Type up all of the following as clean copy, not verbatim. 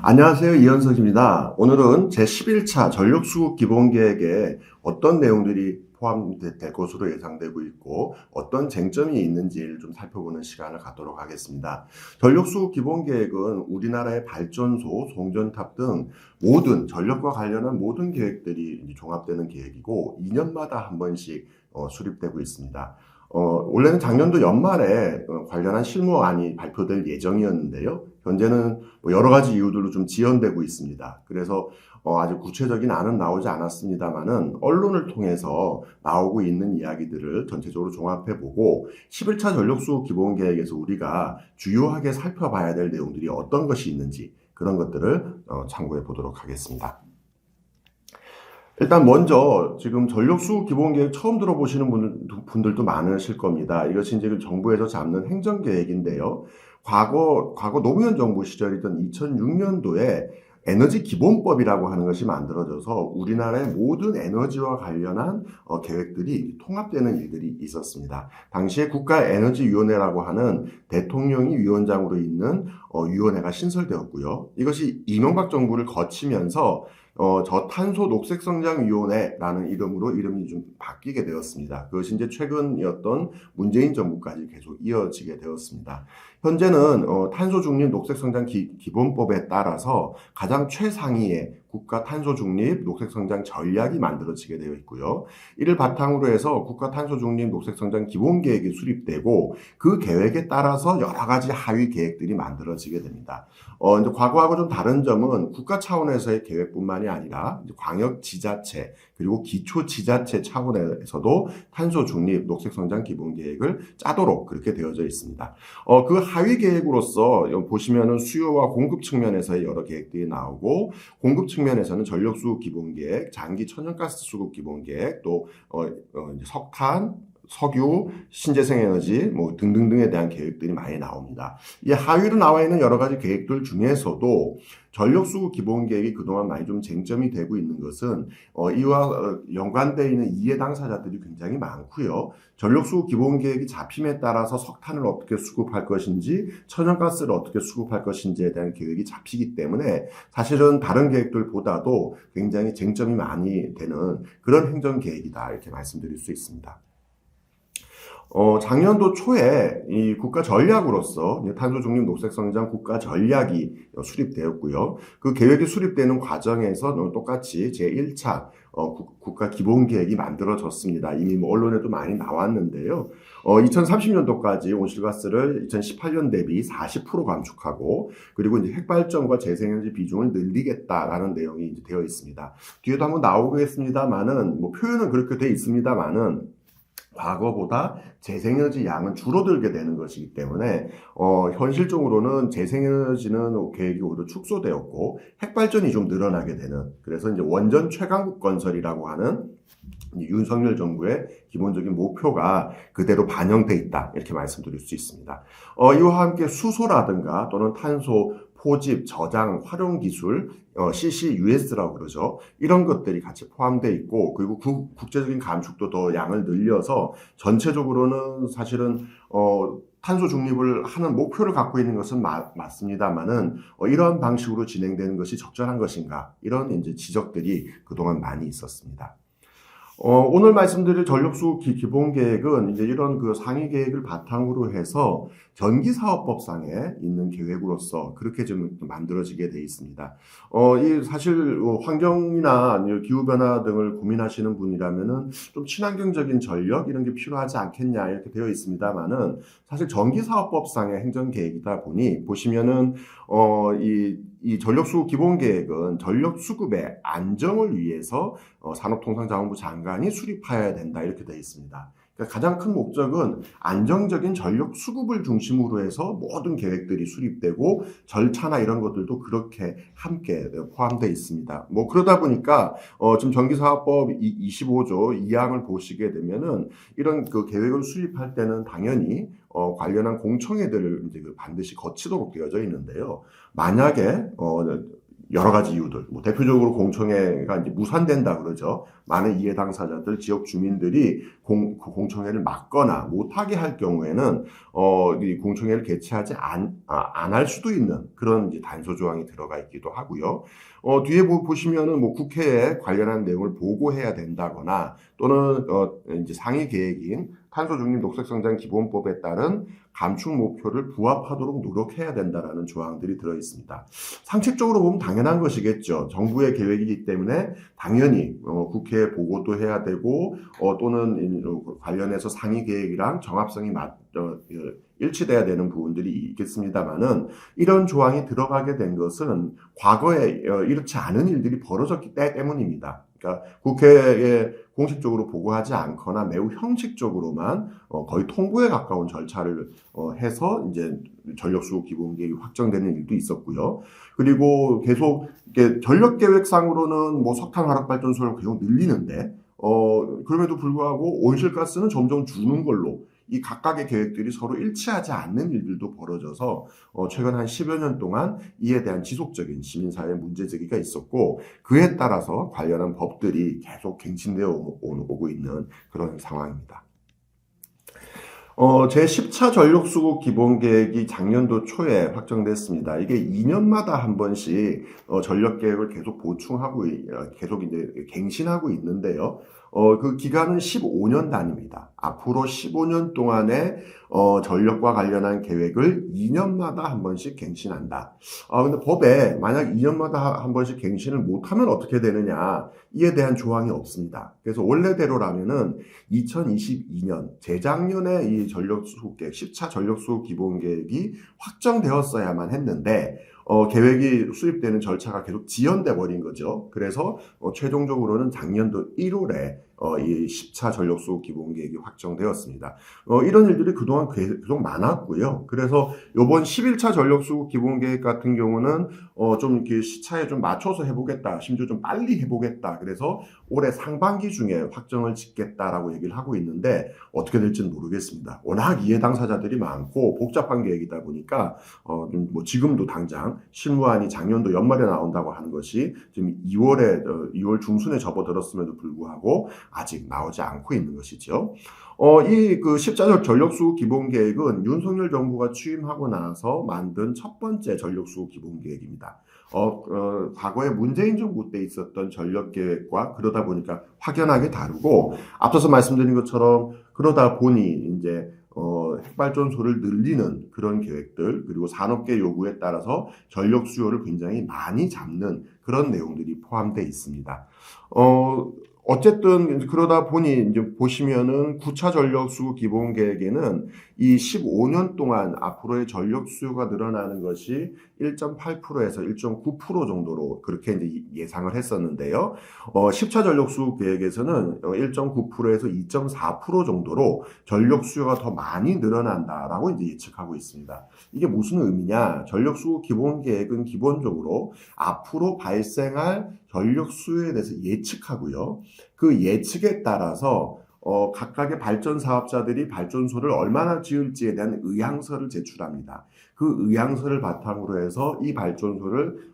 안녕하세요. 이현석입니다. 오늘은 제11차 전력수급 기본계획에 어떤 내용들이 포함될 것으로 예상되고 있고 어떤 쟁점이 있는지를 좀 살펴보는 시간을 갖도록 하겠습니다. 전력수급 기본계획은 우리나라의 발전소, 송전탑 등 모든 전력과 관련한 모든 계획들이 종합되는 계획이고 2년마다 한 번씩 수립되고 있습니다. 원래는 작년도 연말에 관련한 실무안이 발표될 예정이었는데요. 현재는 여러 가지 이유들로 좀 지연되고 있습니다. 그래서 아직 구체적인 안은 나오지 않았습니다만은 언론을 통해서 나오고 있는 이야기들을 전체적으로 종합해보고 11차 전력수급 기본계획에서 우리가 주요하게 살펴봐야 될 내용들이 어떤 것이 있는지 그런 것들을 참고해 보도록 하겠습니다. 일단 먼저 지금 전력수급 기본계획 처음 들어보시는 분들도 많으실 겁니다. 이것이 이제 정부에서 잡는 행정계획인데요. 과거 노무현 정부 시절이던 2006년도에 에너지 기본법이라고 하는 것이 만들어져서 우리나라의 모든 에너지와 관련한 계획들이 통합되는 일들이 있었습니다. 당시에 국가에너지위원회라고 하는 대통령이 위원장으로 있는 위원회가 신설되었고요. 이것이 이명박 정부를 거치면서 저탄소 녹색성장위원회라는 이름으로 이름이 좀 바뀌게 되었습니다. 그것이 이제 최근이었던 문재인 정부까지 계속 이어지게 되었습니다. 현재는 탄소 중립 녹색성장 기본법에 따라서 가장 최상위의 국가 탄소 중립 녹색 성장 전략이 만들어지게 되어 있고요. 이를 바탕으로 해서 국가 탄소 중립 녹색 성장 기본 계획이 수립되고 그 계획에 따라서 여러 가지 하위 계획들이 만들어지게 됩니다. 이제 과거하고 좀 다른 점은 국가 차원에서의 계획뿐만이 아니라 광역 지자체 그리고 기초 지자체 차원에서도 탄소 중립 녹색 성장 기본 계획을 짜도록 그렇게 되어져 있습니다. 그 하위 계획으로서 보시면은 수요와 공급 측면에서의 여러 계획들이 나오고 공급 측면에서는 전력 수급 기본 계획, 장기 천연가스 수급 기본 계획, 또 이제 석탄, 석유, 신재생 에너지 뭐 등등등에 대한 계획들이 많이 나옵니다. 이 하위로 나와 있는 여러 가지 계획들 중에서도 전력 수급 기본 계획이 그동안 많이 좀 쟁점이 되고 있는 것은 이와 연관되어 있는 이해 당사자들이 굉장히 많고요. 전력 수급 기본 계획이 잡힘에 따라서 석탄을 어떻게 수급할 것인지 천연가스를 어떻게 수급할 것인지에 대한 계획이 잡히기 때문에 사실은 다른 계획들보다도 굉장히 쟁점이 많이 되는 그런 행정 계획이다 이렇게 말씀드릴 수 있습니다. 작년도 초에 이 국가 전략으로서 탄소 중립 녹색 성장 국가 전략이 수립되었고요. 그 계획이 수립되는 과정에서 똑같이 제1차 국가 기본 계획이 만들어졌습니다. 이미 뭐 언론에도 많이 나왔는데요. 2030년도까지 온실가스를 2018년 대비 40% 감축하고 그리고 이제 핵발전과 재생에너지 비중을 늘리겠다라는 내용이 이제 되어 있습니다. 뒤에도 한번 나오겠습니다만은 뭐 표현은 그렇게 되어 있습니다만은 과거보다 재생에너지 양은 줄어들게 되는 것이기 때문에 현실적으로는 재생에너지는 계획이 오히려 축소되었고 핵발전이 좀 늘어나게 되는 그래서 이제 원전 최강국 건설이라고 하는 윤석열 정부의 기본적인 목표가 그대로 반영돼 있다 이렇게 말씀드릴 수 있습니다. 이와 함께 수소라든가 또는 탄소 포집, 저장, 활용 기술, CCUS라고 그러죠. 이런 것들이 같이 포함되어 있고 그리고 국제적인 감축도 더 양을 늘려서 전체적으로는 사실은 탄소 중립을 하는 목표를 갖고 있는 것은 맞습니다만은 이러한 방식으로 진행되는 것이 적절한 것인가 이런 이제 지적들이 그동안 많이 있었습니다. 오늘 말씀드릴 전력수급 기본 계획은 이제 이런 그 상위 계획을 바탕으로 해서 전기사업법상에 있는 계획으로서 그렇게 좀 만들어지게 돼 있습니다. 이 사실 환경이나 기후변화 등을 고민하시는 분이라면은 좀 친환경적인 전력 이런 게 필요하지 않겠냐 이렇게 되어 있습니다만은 사실 전기사업법상의 행정계획이다 보니 보시면은 이 전력수급 기본계획은 전력수급의 안정을 위해서 산업통상자원부 장관이 수립하여야 된다 이렇게 되어 있습니다. 그러니까 가장 큰 목적은 안정적인 전력 수급을 중심으로 해서 모든 계획들이 수립되고 절차나 이런 것들도 그렇게 함께 포함되어 있습니다. 뭐 그러다 보니까 지금 전기사업법 25조 2항을 보시게 되면은 이런 그 계획을 수립할 때는 당연히 관련한 공청회들을 이제 반드시 거치도록 되어져 있는데요. 만약에 여러 가지 이유들, 뭐 대표적으로 공청회가 이제 무산된다 그러죠. 많은 이해 당사자들, 지역 주민들이 공청회를 막거나 못하게 할 경우에는 이 공청회를 개최하지 안 할 수도 있는 그런 이제 단서 조항이 들어가 있기도 하고요. 뒤에 보시면은 뭐 국회에 관련한 내용을 보고해야 된다거나 또는 이제 상위 계획인 탄소 중립 녹색 성장 기본법에 따른 감축 목표를 부합하도록 노력해야 된다라는 조항들이 들어 있습니다. 상식적으로 보면 당연한 것이겠죠. 정부의 계획이기 때문에 당연히 국회에 보고도 해야 되고 또는 관련해서 상위 계획이랑 정합성이 일치돼야 되는 부분들이 있겠습니다만은 이런 조항이 들어가게 된 것은 과거에 이렇지 않은 일들이 벌어졌기 때문입니다. 그러니까 국회에 공식적으로 보고하지 않거나 매우 형식적으로만 거의 통보에 가까운 절차를 해서 이제 전력수요 기본계획이 확정되는 일도 있었고요. 그리고 계속 전력계획상으로는 뭐 석탄 화력발전소를 계속 늘리는데 그럼에도 불구하고 온실가스는 점점 주는 걸로 이 각각의 계획들이 서로 일치하지 않는 일들도 벌어져서 최근 한 10여 년 동안 이에 대한 지속적인 시민사회 문제 제기가 있었고 그에 따라서 관련한 법들이 계속 갱신되어 오고 있는 그런 상황입니다. 제10차 전력수급 기본계획이 작년도 초에 확정됐습니다. 이게 2년마다 한 번씩 전력계획을 계속 보충하고 계속 이제 갱신하고 있는데요. 그 기간은 15년 단위입니다. 앞으로 15년 동안의 전력과 관련한 계획을 2년마다 한 번씩 갱신한다. 근데 법에 만약 2년마다 한 번씩 갱신을 못하면 어떻게 되느냐 이에 대한 조항이 없습니다. 그래서 원래대로라면은 2022년 재작년에 이 전력수급계획 10차 전력수급 기본계획이 확정되었어야만 했는데 계획이 수립되는 절차가 계속 지연돼 버린 거죠. 그래서 최종적으로는 작년도 1월에 이 10차 전력수급 기본계획이 확정되었습니다. 이런 일들이 그동안 계속 많았고요. 그래서 이번 11차 전력수급 기본계획 같은 경우는 좀 이렇게 시차에 좀 맞춰서 해보겠다, 심지어 좀 빨리 해보겠다. 그래서 올해 상반기 중에 확정을 짓겠다라고 얘기를 하고 있는데 어떻게 될지는 모르겠습니다. 워낙 이해 당사자들이 많고 복잡한 계획이다 보니까 뭐 지금도 당장 실무안이 작년도 연말에 나온다고 하는 것이 지금 2월 중순에 접어들었음에도 불구하고 아직 나오지 않고 있는 것이죠. 이 그 10차 전력수급 기본계획은 윤석열 정부가 취임하고 나서 만든 첫 번째 전력수급 기본계획입니다. 과거에 문재인 정부 때 있었던 전력계획과 그러다 보니까 확연하게 다르고 앞서서 말씀드린 것처럼 그러다 보니 이제 핵발전소를 늘리는 그런 계획들 그리고 산업계 요구에 따라서 전력 수요를 굉장히 많이 잡는 그런 내용들이 포함되어 있습니다. 어쨌든 그러다 보니 이제 보시면은 9차 전력 수급 기본 계획에는 이 15년 동안 앞으로의 전력 수요가 늘어나는 것이 1.8%에서 1.9% 정도로 그렇게 이제 예상을 했었는데요. 10차 전력 수급 계획에서는 1.9%에서 2.4% 정도로 전력 수요가 더 많이 늘어난다라고 이제 예측하고 있습니다. 이게 무슨 의미냐? 전력 수급 기본 계획은 기본적으로 앞으로 발생할 전력 수요에 대해서 예측하고요. 그 예측에 따라서 각각의 발전 사업자들이 발전소를 얼마나 지을지에 대한 의향서를 제출합니다. 그 의향서를 바탕으로 해서 이 발전소를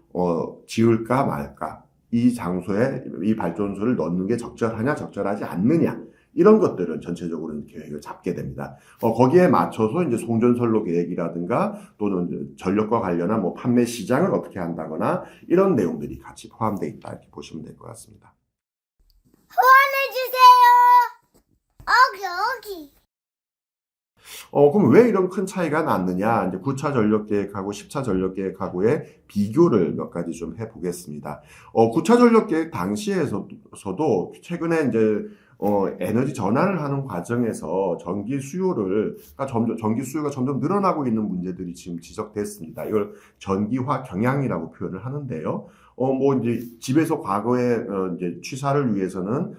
지을까 말까, 이 장소에 이 발전소를 넣는 게 적절하냐 적절하지 않느냐 이런 것들은 전체적으로 계획을 잡게 됩니다. 거기에 맞춰서 이제 송전선로 계획이라든가 또는 전력과 관련한 뭐 판매 시장을 어떻게 한다거나 이런 내용들이 같이 포함되어 있다 이렇게 보시면 될 것 같습니다. 여기. 그럼 왜 이런 큰 차이가 났느냐? 이제 9차 전력계획하고 10차 전력계획하고의 비교를 몇 가지 좀 해보겠습니다. 9차 전력계획 당시에서도 최근에 이제 에너지 전환을 하는 과정에서 전기 수요가 점점 늘어나고 있는 문제들이 지금 지적됐습니다. 이걸 전기화 경향이라고 표현을 하는데요. 뭐 이제 집에서 과거에 이제 취사를 위해서는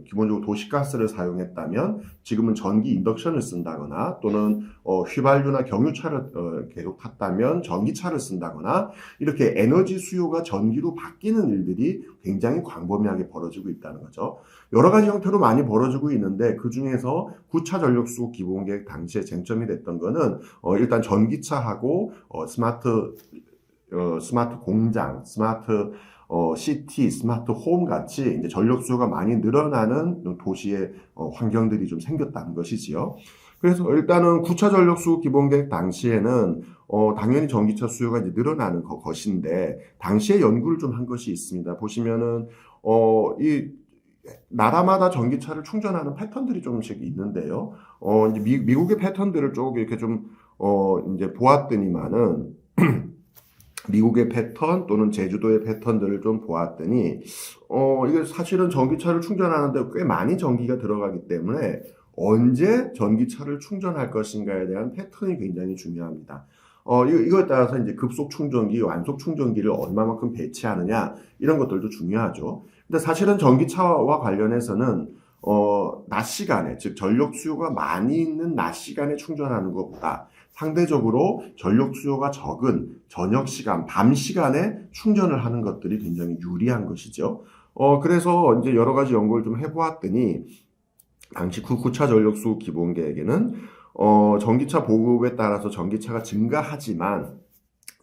기본적으로 도시가스를 사용했다면 지금은 전기 인덕션을 쓴다거나 또는 휘발유나 경유차를 계속 탔다면 전기차를 쓴다거나 이렇게 에너지 수요가 전기로 바뀌는 일들이 굉장히 광범위하게 벌어지고 있다는 거죠. 여러 가지 형태로 많이 벌어지고 있는데 그 중에서 9차 전력수급 기본계획 당시에 쟁점이 됐던 거는 일단 전기차하고 스마트 스마트 공장, 스마트 시티, 스마트 홈 같이 이제 전력 수요가 많이 늘어나는 도시의 환경들이 좀 생겼다는 것이지요. 그래서 일단은 9차 전력수요 기본계획 당시에는 당연히 전기차 수요가 이제 늘어나는 것인데 당시에 연구를 좀 한 것이 있습니다. 보시면은 이 나라마다 전기차를 충전하는 패턴들이 조금씩 있는데요. 이제 미국의 패턴들을 조금 이렇게 좀 이제 보았더니만은 미국의 패턴 또는 제주도의 패턴들을 좀 보았더니 이게 사실은 전기차를 충전하는데 꽤 많이 전기가 들어가기 때문에 언제 전기차를 충전할 것인가에 대한 패턴이 굉장히 중요합니다. 이거에 따라서 이제 급속 충전기, 완속 충전기를 얼마만큼 배치하느냐 이런 것들도 중요하죠. 근데 사실은 전기차와 관련해서는 낮 시간에, 즉 전력 수요가 많이 있는 낮 시간에 충전하는 것보다 상대적으로 전력 수요가 적은 저녁 시간, 밤 시간에 충전을 하는 것들이 굉장히 유리한 것이죠. 그래서 이제 여러 가지 연구를 좀 해보았더니 당시 9차 전력수요 기본계획에는 전기차 보급에 따라서 전기차가 증가하지만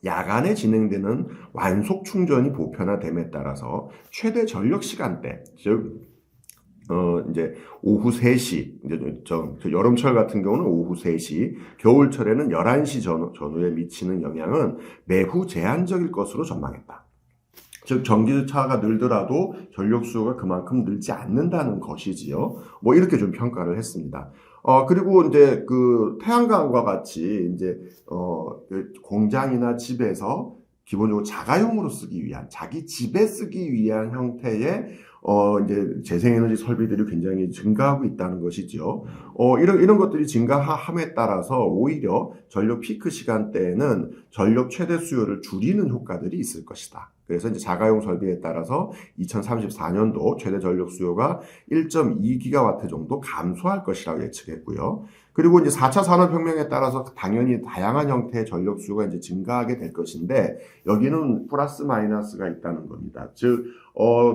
야간에 진행되는 완속 충전이 보편화됨에 따라서 최대 전력 시간대, 즉 이제 오후 3시, 이제 저 여름철 같은 경우는 오후 3시, 겨울철에는 11시 전후에 미치는 영향은 매우 제한적일 것으로 전망했다. 즉 전기차가 늘더라도 전력 수요가 그만큼 늘지 않는다는 것이지요. 뭐 이렇게 좀 평가를 했습니다. 그리고 이제 그 태양광과 같이 이제 공장이나 집에서 기본적으로 자가용으로 쓰기 위한, 자기 집에 쓰기 위한 형태의 이제 재생에너지 설비들이 굉장히 증가하고 있다는 것이죠. 이런 것들이 증가함에 따라서 오히려 전력 피크 시간대에는 전력 최대 수요를 줄이는 효과들이 있을 것이다. 그래서 이제 자가용 설비에 따라서 2034년도 최대 전력 수요가 1.2기가와트 정도 감소할 것이라고 예측했고요. 그리고 이제 4차 산업혁명에 따라서 당연히 다양한 형태의 전력 수요가 이제 증가하게 될 것인데 여기는 플러스 마이너스가 있다는 겁니다. 즉,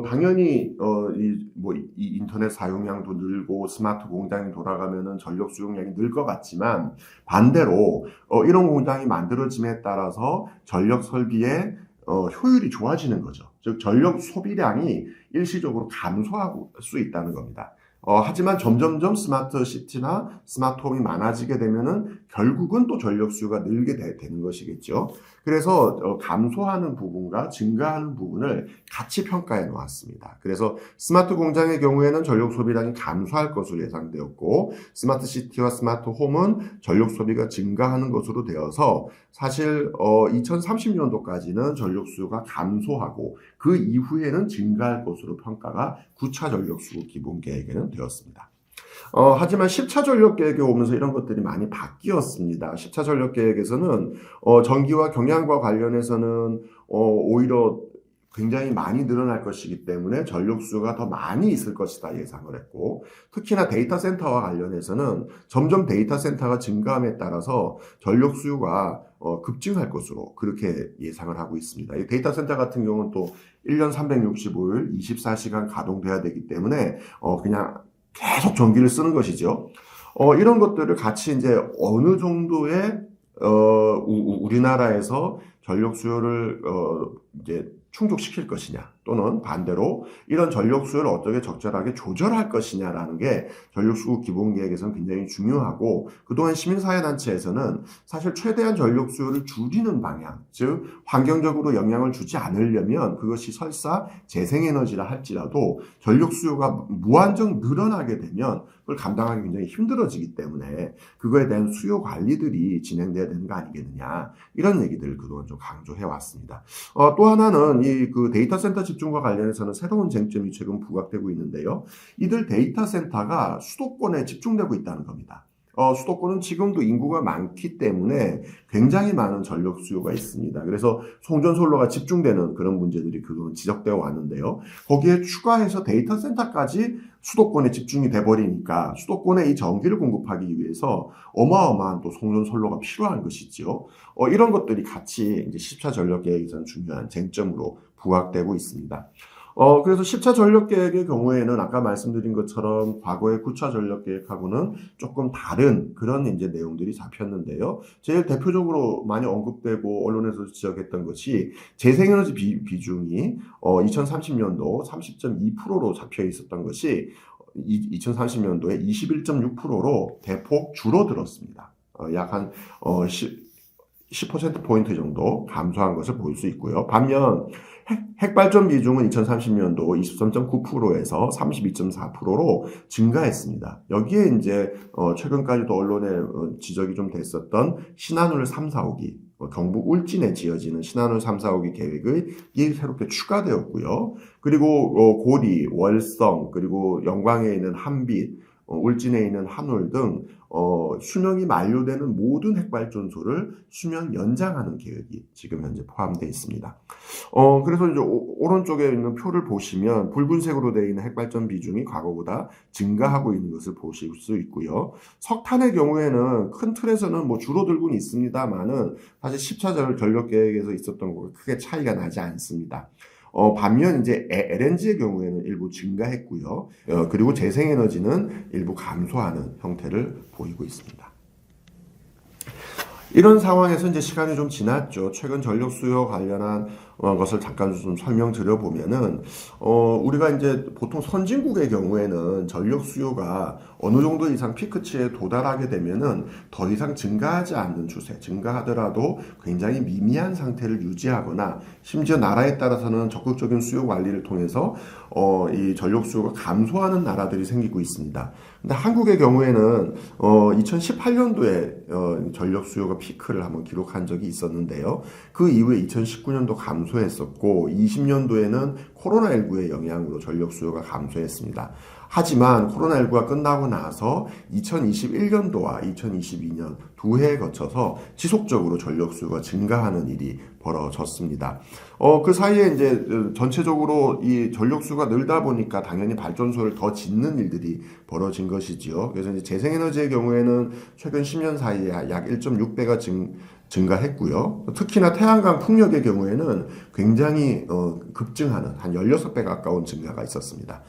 당연히 이 인터넷 사용량도 늘고 스마트 공장이 돌아가면은 전력 수용량이 늘 것 같지만 반대로 이런 공장이 만들어짐에 따라서 전력 설비의 효율이 좋아지는 거죠. 즉 전력 소비량이 일시적으로 감소할 수 있다는 겁니다. 하지만 점점점 스마트 시티나 스마트 홈이 많아지게 되면은 결국은 또 전력 수요가 늘게 되는 것이겠죠. 그래서 감소하는 부분과 증가하는 부분을 같이 평가해 놓았습니다. 그래서 스마트 공장의 경우에는 전력 소비량이 감소할 것으로 예상되었고 스마트 시티와 스마트 홈은 전력 소비가 증가하는 것으로 되어서 사실 2030년도까지는 전력 수요가 감소하고 그 이후에는 증가할 것으로 평가가 9차 전력 수요 기본 계획에는 되었습니다. 하지만 10차 전력 계획에 오면서 이런 것들이 많이 바뀌었습니다. 10차 전력 계획에서는 전기와 경량과 관련해서는 오히려 굉장히 많이 늘어날 것이기 때문에 전력 수요가 더 많이 있을 것이다 예상을 했고 특히나 데이터 센터와 관련해서는 점점 데이터 센터가 증가함에 따라서 전력 수요가 급증할 것으로 그렇게 예상을 하고 있습니다. 이 데이터 센터 같은 경우는 또 1년 365일 24시간 가동돼야 되기 때문에 그냥 계속 전기를 쓰는 것이죠. 이런 것들을 같이 이제 어느 정도의 우리나라에서 전력 수요를 이제 충족시킬 것이냐 또는 반대로 이런 전력 수요를 어떻게 적절하게 조절할 것이냐라는 게 전력 수요 기본 계획에서는 굉장히 중요하고 그동안 시민사회단체에서는 사실 최대한 전력 수요를 줄이는 방향, 즉 환경적으로 영향을 주지 않으려면 그것이 설사 재생에너지라 할지라도 전력 수요가 무한정 늘어나게 되면 그걸 감당하기 굉장히 힘들어지기 때문에 그거에 대한 수요 관리들이 진행돼야 되는 거 아니겠느냐 이런 얘기들을 그동안 좀 강조해 왔습니다. 또 하나는 이 그 데이터 센터 집중과 관련해서는 새로운 쟁점이 최근 부각되고 있는데요. 이들 데이터 센터가 수도권에 집중되고 있다는 겁니다. 수도권은 지금도 인구가 많기 때문에 굉장히 많은 전력 수요가 있습니다. 그래서 송전솔로가 집중되는 그런 문제들이 그동안 지적되어 왔는데요. 거기에 추가해서 데이터 센터까지 수도권에 집중이 돼버리니까 수도권에 이 전기를 공급하기 위해서 어마어마한 또 송전솔로가 필요한 것이죠. 이런 것들이 같이 이제 10차 전력 계획에서는 중요한 쟁점으로 부각되고 있습니다. 그래서 10차 전력 계획의 경우에는 아까 말씀드린 것처럼 과거의 9차 전력 계획하고는 조금 다른 그런 이제 내용들이 잡혔는데요. 제일 대표적으로 많이 언급되고 언론에서 지적했던 것이 재생에너지 비중이 2030년도 30.2%로 잡혀 있었던 것이 2030년도에 21.6%로 대폭 줄어들었습니다. 약 한 10%포인트 정도 감소한 것을 볼 수 있고요. 반면 핵발전 비중은 2030년도 23.9%에서 32.4%로 증가했습니다. 여기에 이제 최근까지도 언론에 지적이 좀 됐었던 신한울 3, 4호기, 경북 울진에 지어지는 신한울 3, 4호기 계획이 새롭게 추가되었고요. 그리고 고리, 월성, 그리고 영광에 있는 한빛, 울진에 있는 한울 등 수명이 만료되는 모든 핵발전소를 수명 연장하는 계획이 지금 현재 포함되어 있습니다. 그래서 이제 오른쪽에 있는 표를 보시면 붉은색으로 되어 있는 핵발전 비중이 과거보다 증가하고 있는 것을 보실 수 있고요. 석탄의 경우에는 큰 틀에서는 뭐 줄어들고는 있습니다만은 사실 10차 전력 계획에서 있었던 것과 크게 차이가 나지 않습니다. 반면 이제 LNG의 경우에는 일부 증가했고요. 그리고 재생에너지는 일부 감소하는 형태를 보이고 있습니다. 이런 상황에서 이제 시간이 좀 지났죠. 최근 전력 수요 관련한 것을 잠깐 좀 설명드려 보면은, 우리가 이제 보통 선진국의 경우에는 전력 수요가 어느 정도 이상 피크치에 도달하게 되면은 더 이상 증가하지 않는 추세, 증가하더라도 굉장히 미미한 상태를 유지하거나 심지어 나라에 따라서는 적극적인 수요 관리를 통해서 이 전력 수요가 감소하는 나라들이 생기고 있습니다. 근데 한국의 경우에는 2018년도에 전력 수요가 피크를 한번 기록한 적이 있었는데요. 그 이후에 2019년도 감소했었고 20년도에는 코로나19의 영향으로 전력 수요가 감소했습니다. 하지만 코로나19가 끝나고 나서 2021년도와 2022년 두 해에 거쳐서 지속적으로 전력 수요가 증가하는 일이 벌어졌습니다. 그 사이에 이제 전체적으로 이 전력 수요가 늘다 보니까 당연히 발전소를 더 짓는 일들이 벌어진 것이지요. 그래서 이제 재생에너지의 경우에는 최근 10년 사이에 약 1.6배가 증가했고요. 특히나 태양광 풍력의 경우에는 굉장히 급증하는 한 16배 가까운 증가가 있었습니다.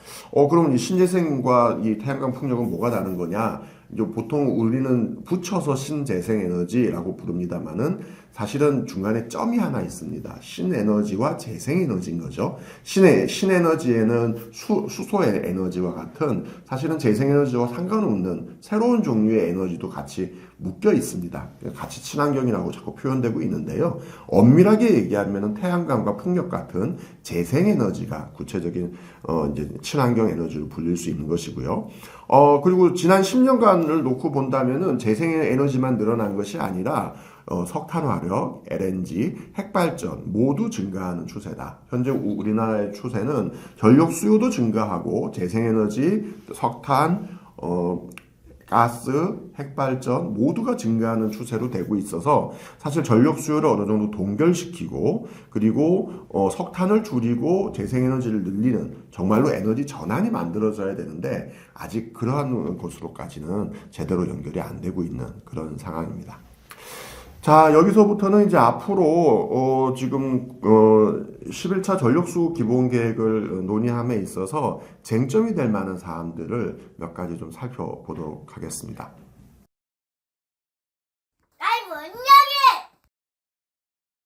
그럼 이 신재생과 이 태양광 풍력은 뭐가 다른 거냐? 이제 보통 우리는 붙여서 신재생에너지라고 부릅니다만은 사실은 중간에 점이 하나 있습니다. 신에너지와 재생에너지인 거죠. 신에너지에는 수소의 에너지와 같은 사실은 재생에너지와 상관없는 새로운 종류의 에너지도 같이 묶여 있습니다. 같이 친환경이라고 자꾸 표현되고 있는데요. 엄밀하게 얘기하면 태양광과 풍력 같은 재생에너지가 구체적인 이제 친환경 에너지로 불릴 수 있는 것이고요. 그리고 지난 10년간을 놓고 본다면은 재생에너지만 늘어난 것이 아니라 석탄 화력, LNG, 핵발전 모두 증가하는 추세다. 현재 우리나라의 추세는 전력 수요도 증가하고 재생에너지, 석탄, 가스, 핵발전 모두가 증가하는 추세로 되고 있어서 사실 전력 수요를 어느 정도 동결시키고 그리고 석탄을 줄이고 재생에너지를 늘리는 정말로 에너지 전환이 만들어져야 되는데 아직 그러한 것으로까지는 제대로 연결이 안 되고 있는 그런 상황입니다. 자, 여기서부터는 이제 앞으로 지금 11차 전력수급 기본계획을 논의함에 있어서 쟁점이 될 만한 사안들을 몇 가지 좀 살펴보도록 하겠습니다.